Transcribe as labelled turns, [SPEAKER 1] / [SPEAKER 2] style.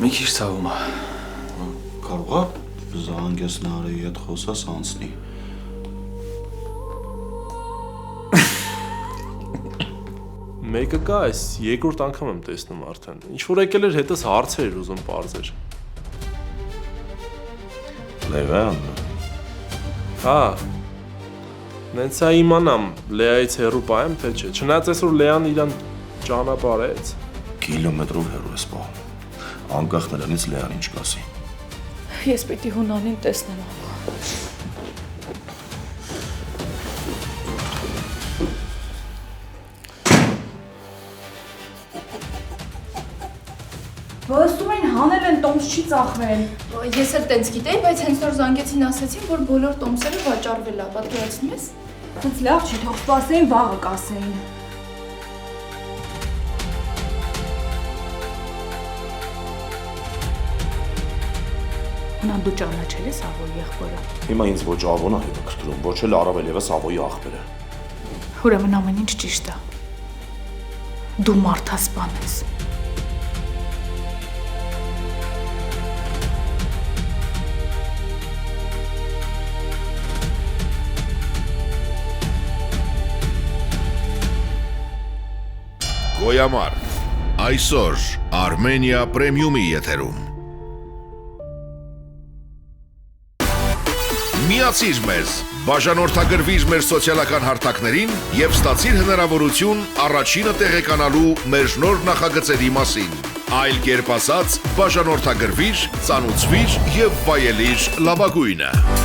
[SPEAKER 1] Մի քիչ ցավում է։
[SPEAKER 2] Կարող է զանգես Նարեի հետ խոսած անցնի։
[SPEAKER 3] Մեկը կա, այս երկրորդ անգամ եմ տեսնում արդեն։ Ինչ որ եկել էր հետս հարցեր էր ուզում պարզեր։
[SPEAKER 2] Լևան։
[SPEAKER 3] Հա։ Նենց է իմանամ, Լեայից հեռու պահեմ, թե չէ։ Չնայած այսօր Լեան իրան ճանապարհեց։
[SPEAKER 2] Կիլոմետրով հեռու ես պահում։ Անկախ նրանից Լեան ինչ կասի։
[SPEAKER 4] Ես պիտի Հունանին տեսնեմ։
[SPEAKER 5] Ոստումին հանել են, տոմս չի ծախվել։
[SPEAKER 4] Ես էլ տենց գիտեի, բայց հենց նոր զանգեցին ասեցին, որ բոլոր տոմսերը վաճառվել է, պատկերացնում ես։
[SPEAKER 5] Հենց լավ չի, թող սպասեին, վաղը կասեին։
[SPEAKER 4] Հունան դու ճանաչել ես Ավոյի եղբորը։
[SPEAKER 2] Հիմա ինձ ոչ Ավոնը հետաքրքրում, ոչ էլ առավել ևս Ավոյի աղբերը։
[SPEAKER 4] Ուրեմն ամեն ինչ ճիշտ է։ Դու մարդասպան ես։
[SPEAKER 6] Գոյամար, այսօր Արմենիա պրեմիումի եթերում։ Միացիր մեզ, բաժանորդագրվիր մեր սոցիալական հարթակներին և ստացիր հնարավորություն առաջինը տեղեկանալու մեր նոր նախագծերի մասին։ Այլ կերպ ասած, բաժանորդագրվիր, ծանուցվիր և վայելիր լավագույնը։